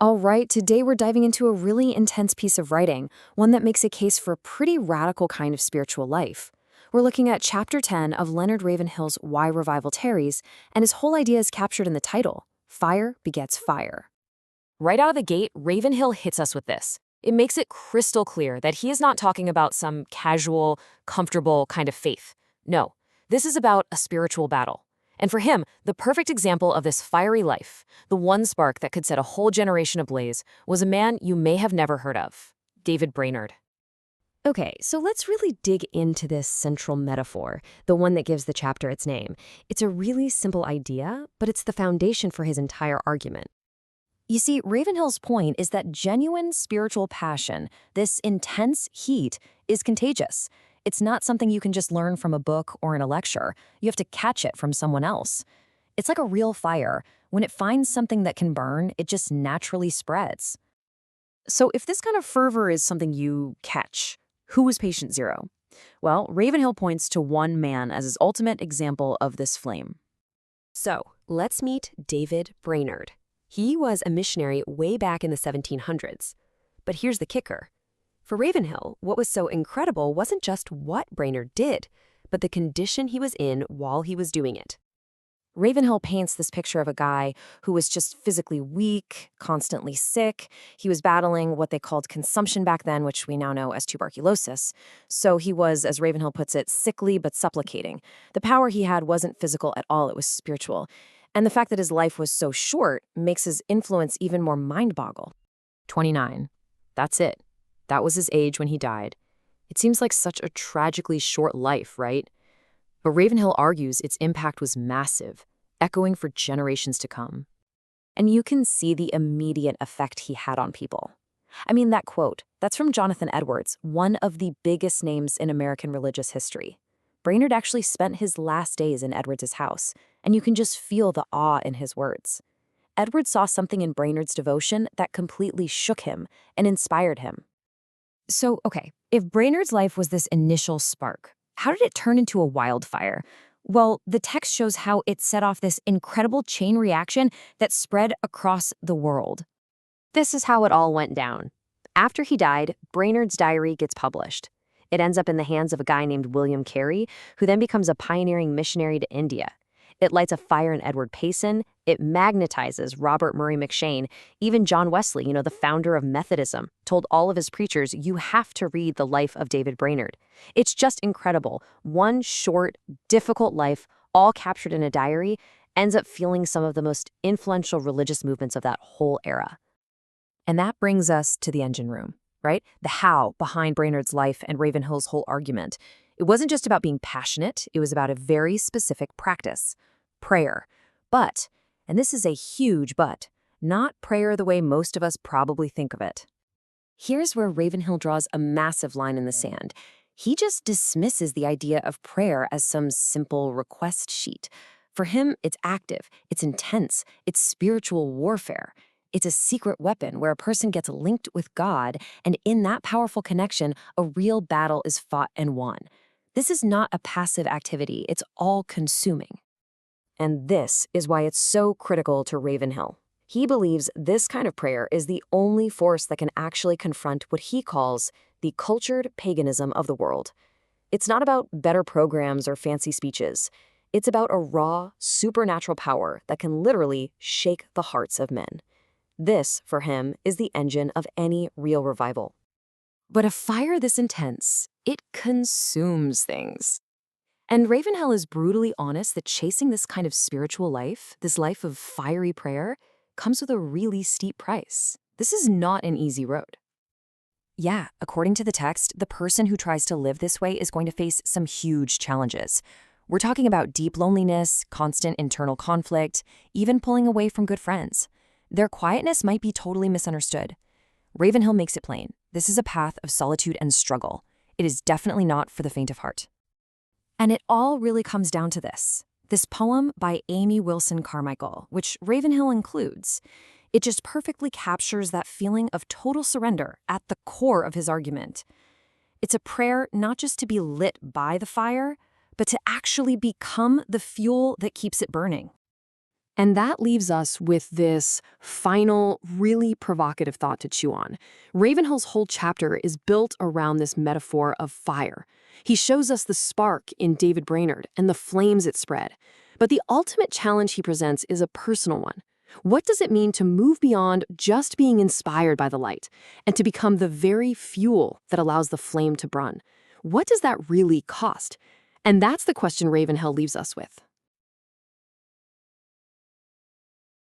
All right, today we're diving into a really intense piece of writing, one that makes a case for a pretty radical kind of spiritual life. We're looking at Chapter 10 of Leonard Ravenhill's Why Revival Tarries, and his whole idea is captured in the title, Fire Begets Fire. Right out of the gate, Ravenhill hits us with this. It makes it crystal clear that he is not talking about some casual, comfortable kind of faith. No, this is about a spiritual battle. And for him, the perfect example of this fiery life, the one spark that could set a whole generation ablaze, was a man you may have never heard of, David Brainerd. Okay, so let's really dig into this central metaphor, the one that gives the chapter its name. It's a really simple idea, but it's the foundation for his entire argument. You see, Ravenhill's point is that genuine spiritual passion, this intense heat, is contagious. It's not something you can just learn from a book or in a lecture. You have to catch it from someone else. It's like a real fire. When it finds something that can burn, it just naturally spreads. So if this kind of fervor is something you catch, who was patient zero? Well, Ravenhill points to one man as his ultimate example of this flame. So let's meet David Brainerd. He was a missionary way back in the 1700s. But here's the kicker. For Ravenhill, what was so incredible wasn't just what Brainerd did, but the condition he was in while he was doing it. Ravenhill paints this picture of a guy who was just physically weak, constantly sick. He was battling what they called consumption back then, which we now know as tuberculosis. So he was, as Ravenhill puts it, sickly but supplicating. The power he had wasn't physical at all, it was spiritual. And the fact that his life was so short makes his influence even more mind-boggle. 29. That's it. That was his age when he died. It seems like such a tragically short life, right? But Ravenhill argues its impact was massive, echoing for generations to come. And you can see the immediate effect he had on people. I mean, that quote, that's from Jonathan Edwards, one of the biggest names in American religious history. Brainerd actually spent his last days in Edwards' house, and you can just feel the awe in his words. Edwards saw something in Brainerd's devotion that completely shook him and inspired him. So, okay, if Brainerd's life was this initial spark, how did it turn into a wildfire? Well, the text shows how it set off this incredible chain reaction that spread across the world. This is how it all went down. After he died, Brainerd's diary gets published. It ends up in the hands of a guy named William Carey, who then becomes a pioneering missionary to India. It lights a fire in Edward Payson. It magnetizes Robert Murray McCheyne. Even John Wesley, the founder of Methodism, told all of his preachers, you have to read the life of David Brainerd. It's just incredible. One short, difficult life, all captured in a diary, ends up fueling some of the most influential religious movements of that whole era. And that brings us to the engine room, right? The how behind Brainerd's life and Ravenhill's whole argument. It wasn't just about being passionate, it was about a very specific practice, prayer. But, and this is a huge but, not prayer the way most of us probably think of it. Here's where Ravenhill draws a massive line in the sand. He just dismisses the idea of prayer as some simple request sheet. For him, it's active, it's intense, it's spiritual warfare. It's a secret weapon where a person gets linked with God, and in that powerful connection, a real battle is fought and won. This is not a passive activity, it's all-consuming. And this is why it's so critical to Ravenhill. He believes this kind of prayer is the only force that can actually confront what he calls the cultured paganism of the world. It's not about better programs or fancy speeches. It's about a raw, supernatural power that can literally shake the hearts of men. This, for him, is the engine of any real revival. But a fire this intense, it consumes things. And Ravenhill is brutally honest that chasing this kind of spiritual life, this life of fiery prayer, comes with a really steep price. This is not an easy road. Yeah, according to the text, the person who tries to live this way is going to face some huge challenges. We're talking about deep loneliness, constant internal conflict, even pulling away from good friends. Their quietness might be totally misunderstood. Ravenhill makes it plain. This is a path of solitude and struggle. It is definitely not for the faint of heart. And it all really comes down to this poem by Amy Wilson Carmichael, which Ravenhill includes. It just perfectly captures that feeling of total surrender at the core of his argument. It's a prayer not just to be lit by the fire, but to actually become the fuel that keeps it burning. And that leaves us with this final, really provocative thought to chew on. Ravenhill's whole chapter is built around this metaphor of fire. He shows us the spark in David Brainerd and the flames it spread. But the ultimate challenge he presents is a personal one. What does it mean to move beyond just being inspired by the light and to become the very fuel that allows the flame to burn? What does that really cost? And that's the question Ravenhill leaves us with.